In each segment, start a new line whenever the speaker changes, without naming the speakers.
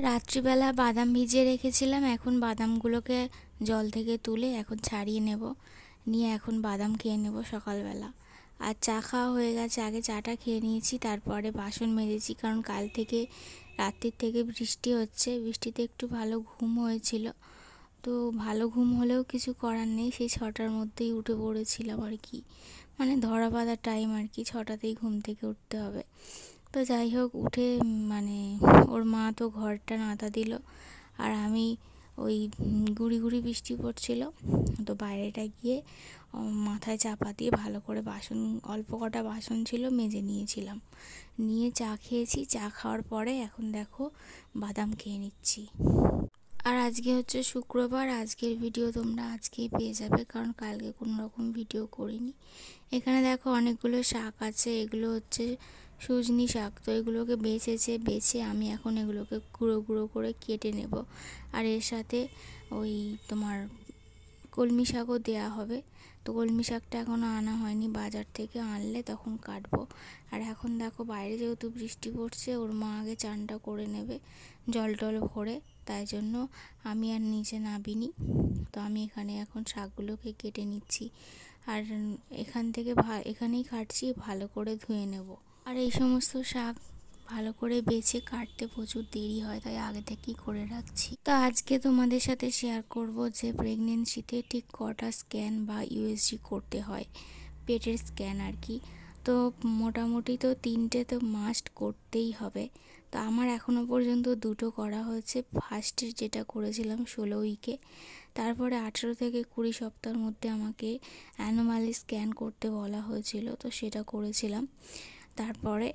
রাত্রিবেলা বাদাম ভিজিয়ে রেখেছিলাম, এখন বাদামগুলোকে জল থেকে তুলে এখন ছাড়িয়ে নেব, নিয়ে এখন বাদাম খেয়ে নেব সকালবেলা। আর চা খাওয়া হয়ে গেছে, আগে চাটা খেয়ে নিয়েছি, তারপরে বাসন মেজেছি, কারণ কাল থেকে রাত্রির থেকে বৃষ্টি হচ্ছে, বৃষ্টিতে একটু ভালো ঘুম হয়েছিল। তো ভালো ঘুম হলেও কিছু করার নেই, সেই 6টার মধ্যেই উঠে পড়েছিলাম আর কি, মানে ধরা বাঁধা টাইম আর কি, 6টাতেই ঘুম থেকে উঠতে হবে। তো যাই হোক, উঠে মানে ওর মা তো ঘরটা নাতা দিল, আর আমি ওই গুড়ি গুড়ি বৃষ্টি পড়ছিল, তো বাইরেটা গিয়ে মাথায় চাপা দিয়ে ভালো করে বাসন, অল্প কটা বাসন ছিল মেজে নিয়েছিলাম, নিয়ে চা খেয়েছি। চা খাওয়ার পরে এখন দেখো বাদাম খেয়ে নিচ্ছি। আর আজকে হচ্ছে শুক্রবার, আজকের ভিডিও তোমরা আজকেই পেয়ে যাবে, কারণ কালকে কোনো রকম ভিডিও করিনি। এখানে দেখো অনেকগুলো শাক আছে, এগুলো হচ্ছে সজনি শাক, তো এগুলোকে বেছে আমি এখন এগুলোকে গুঁড়ো গুঁড়ো করে কেটে নেব। আর এর সাথে ওই তোমার কলমি শাকও দেওয়া হবে। তো কলমি শাকটা এখনও আনা হয়নি, বাজার থেকে আনলে তখন কাটবো। আর এখন দেখো বাইরে যেহেতু বৃষ্টি পড়ছে, ওর মা আগে চানটা করে নেবে জল টল ভরে, তাই জন্য আমি আর নিচে নামিনি। তো আমি এখানে এখন শাকগুলোকে কেটে নিচ্ছি, আর এখান থেকে এখানেই কাটছি, ভালো করে ধুয়ে নেব। আর এই সমস্ত শাক ভালো করে বেছে কাটতে প্রচুর দেরি হয়, তাই আগে থেকেই করে রাখছি। তো আজকে তোমাদের সাথে শেয়ার করব যে প্রেগনেন্সিতে ঠিক কটা স্ক্যান বা ইউএসজি করতে হয়, পেটের স্ক্যান আর কি। তো মোটামুটি তো 3টে তো মাস্ট করতেই হবে। তো আমার এখনও পর্যন্ত 2টো করা হয়েছে। ফার্স্টে যেটা করেছিলাম 16 উইকে, তারপরে 18 থেকে 20 সপ্তাহের মধ্যে আমাকে অ্যানোমালি স্ক্যান করতে বলা হয়েছিল, তো সেটা করেছিলাম। তারপরে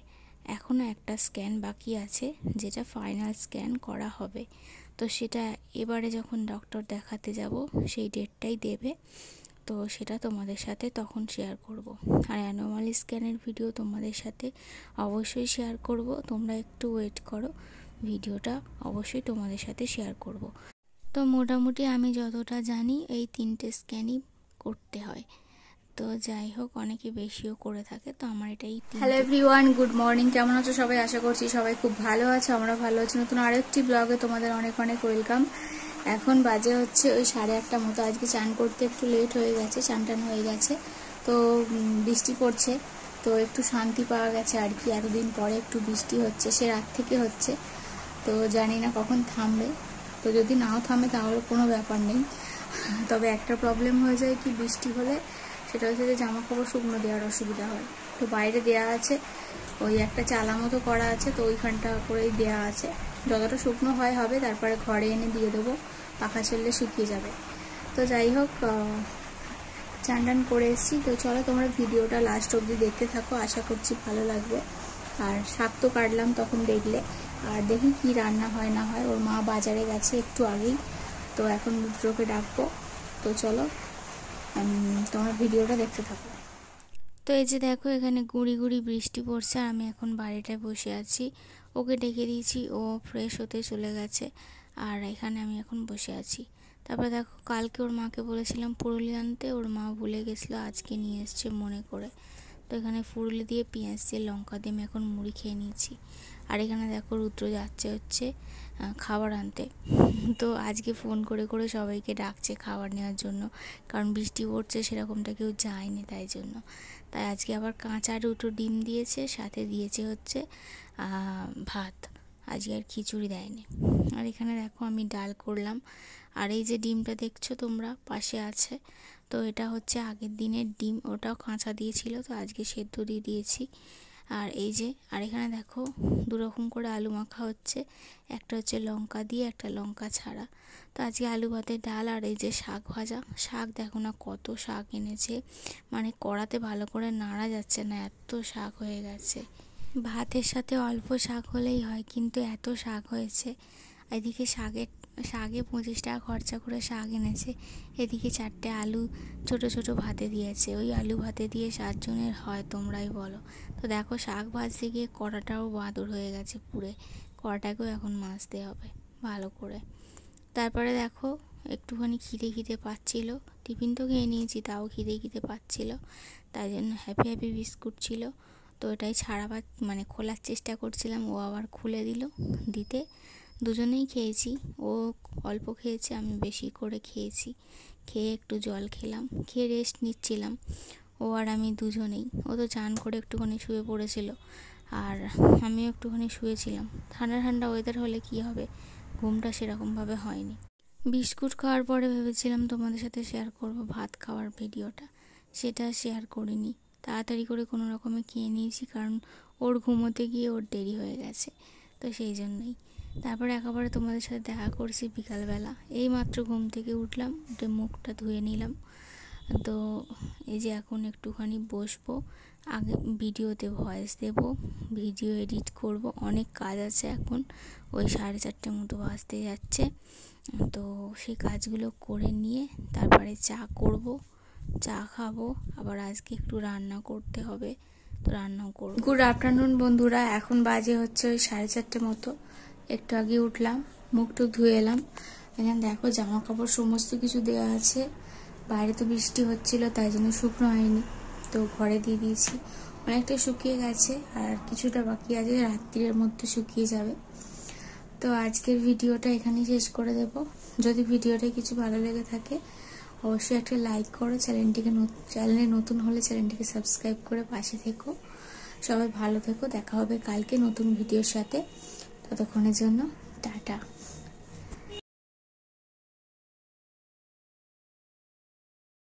এখনও একটা স্ক্যান বাকি আছে, যেটা ফাইনাল স্ক্যান করা হবে। তো সেটা এবারে যখন ডক্টর দেখাতে যাব সেই ডেটটাই দেবে, তো সেটা তোমাদের সাথে তখন শেয়ার করব। আর অ্যানোমালি স্ক্যানের ভিডিও তোমাদের সাথে অবশ্যই শেয়ার করব, তোমরা একটু ওয়েট করো, ভিডিওটা অবশ্যই তোমাদের সাথে শেয়ার করব। তো মোটামুটি আমি যতটা জানি এই 3টে স্ক্যানই করতে হয়। তো যাই হোক, অনেকে বেশিও করে থাকে, তো আমার এটাই। Hello everyone, good morning. কেমন আছো সবাই? আশা করছি সবাই খুব ভালো আছো, আমরা ভালো আছি। নতুন আরেকটি ব্লগে তোমাদের অনেক অনেক ওয়েলকাম। এখন বাজে হচ্ছে ওই 8:30 মতো। আজকে চান করতে একটু লেট হয়ে গেছে, চান টান হয়ে গেছে, তো বৃষ্টি পড়ছে, তো একটু শান্তি পাওয়া গেছে আর কি। এতদিন পরে একটু বৃষ্টি হচ্ছে, সে রাত থেকে হচ্ছে, তো জানি না কখন থামবে। তো যদি নাও থামে তাহলে কোনো ব্যাপার নেই, তবে একটা প্রবলেম হয়ে যায় কি, বৃষ্টি হলে সেটা হচ্ছে যে জামা কাপড় শুকনো দেওয়ার অসুবিধা হয়। তো বাইরে দেওয়া আছে, ওই একটা চালা মতো করা আছে, তো ওইখানটা করেই দেওয়া আছে, যতটা শুকনো হয় হবে, তারপরে ঘরে এনে দিয়ে দেবো, পাখা চললে শুকিয়ে যাবে। তো যাই হোক, চান টান করে এসেছি। তো চলো তোমরা ভিডিওটা লাস্ট অবধি দেখতে থাকো, আশা করছি ভালো লাগবে। আর শাক তো কাটলাম তখন দেখলে, আর দেখি কি রান্না হয় না হয়। ওর মা বাজারে গেছে একটু আগেই, তো এখন রুদ্রকে ডাকবো। তো চলো তোমরা ভিডিওটা দেখতে থাকো। তো এই যে দেখো, এখানে গুঁড়ি গুঁড়ি বৃষ্টি পড়ছে, আর আমি এখন বাড়িটায় বসে আছি। ওকে ডেকে দিয়েছি, ও ফ্রেশ হতে চলে গেছে, আর এখানে আমি এখন বসে আছি। তারপরে দেখো, কালকে ওর মাকে বলেছিলাম পুরুলি আনতে, ওর মা ভুলে গেছিলো, আজকে নিয়ে এসছে মনে করে। তো এখানে ফুরুলি দিয়ে পেঁয়াজ দিয়ে লঙ্কা দিয়ে আমি এখন মুড়ি খেয়ে নিয়েছি। আর এখানে দেখো রুদ্র যাচ্ছে হচ্ছে খাবার আনতে। তো আজকে ফোন করে করে সবাইকে ডাকছে খাবার নেওয়ার জন্য, কারণ বৃষ্টি পড়ছে, সেরকমটা কেউ যায়নি, তাই জন্য। তাই আজকে আবার কাঁচা 2টো ডিম দিয়েছে, সাথে দিয়েছে হচ্ছে ভাত, আজকে আর খিচুড়ি দেয়নি। আর এখানে দেখো আমি ডাল করলাম, আর এই যে ডিমটা দেখছো তোমরা পাশে আছে, তো এটা হচ্ছে আগের দিনের ডিম, ওটাও কাঁচা দিয়েছিল, তো আজকে সেদ্ধ দিয়ে দিয়েছি। আর এই যে, আর এখানে দেখো 2 রকম করে আলু মাখা হচ্ছে, একটা হচ্ছে লঙ্কা দিয়ে, একটা লঙ্কা ছাড়া। তো আজকে আলু ভাতের ডাল, আর এই যে শাক ভাজা। শাক দেখো না কত শাক এনেছে, মানে কড়াতে ভালো করে নাড়া যাচ্ছে না, এত শাক হয়ে গেছে। ভাতের সাথে অল্প শাক হলেই হয়, কিন্তু এত শাক হয়েছে। এদিকে শাকে 25 টাকা খরচা করে শাক এনেছে, এদিকে 4টে আলু ছোট ছোট ভাতে দিয়েছে। ওই আলু ভাতে দিয়ে 7 জনের হয়, তোমরাই বলো। তো দেখো, শাক ভাজতে গিয়ে কড়াটাও বাদুর হয়ে গেছে পুড়ে, কড়াটাকেও এখন মাজতে হবে ভালো করে। তারপরে দেখো, একটুখানি খিদে খিদে পাচ্ছিল, টিফিন তো খেয়ে নিয়েছি, তাও খিদে খিদে পাচ্ছিল, তাই জন্য হ্যাপি হ্যাপি বিস্কুট ছিল, তো এটাই ছাড়াবার মানে খোলার চেষ্টা করছিলাম, ও আবার খুলে দিতে দুজনেই খেয়েছি। ও অল্প খেয়েছে, আমি বেশি করে খেয়েছি। খেয়ে একটু জল খেলাম, খেয়ে রেস্ট নিচ্ছিলাম ও আর আমি দুজনেই। ও তো চান করে একটুখানি শুয়ে পড়েছিল, আর আমিও একটুখানি শুয়েছিলাম। ঠান্ডা ঠান্ডা ওয়েদার হলে কি হবে, ঘুমটা সেরকমভাবে হয়নি। বিস্কুট খাওয়ার পরে ভেবেছিলাম তোমাদের সাথে শেয়ার করব ভাত খাওয়ার ভিডিওটা, সেটা শেয়ার করিনি। তাড়াতাড়ি করে কোনো রকমে খেয়ে নিয়েছি, কারণ ওর ঘুমোতে গিয়ে ওর দেরি হয়ে গেছে, তো সেই জন্যই। তারপরে একেবারে তোমাদের সাথে দেখা করছি বিকালবেলা। এই মাত্র ঘুম থেকে উঠলাম, উঠে মুখটা ধুয়ে নিলাম। তো এই যে এখন একটুখানি বসবো, আগে ভিডিওতে ভয়েস দেব, ভিডিও এডিট করব, অনেক কাজ আছে এখন। ওই 4:30 মতো বাজতে যাচ্ছে, তো সেই কাজগুলো করে নিয়ে তারপরে চা করব, চা খাবো। আবার আজকে একটু রান্না করতে হবে, তো রান্নাও করব। গুড আফটারনুন বন্ধুরা, এখন বাজে হচ্ছে ওই 4:30 মতো। একটু আগে উঠলাম, মুখ টুক ধুয়ে এলাম। এখানে দেখো জামা কাপড় সমস্ত কিছু দেওয়া আছে। বাইরে তো বৃষ্টি হচ্ছিল, তাই জন্য শুকনো হয়নি, তো ঘরে দিয়ে দিয়েছি। অনেকটা শুকিয়ে গেছে, আর কিছুটা বাকি আছে, রাত্রির মধ্যে শুকিয়ে যাবে। তো আজকের ভিডিওটা এখানেই শেষ করে দেব। যদি ভিডিওটা কিছু ভালো লেগে থাকে অবশ্যই একটা লাইক করো, চ্যানেলে নতুন হলে চ্যানেলটিকে সাবস্ক্রাইব করে পাশে থেকো। সবাই ভালো থেকো, দেখা হবে কালকে নতুন ভিডিওর সাথে। ততক্ষণের জন্য টাটা।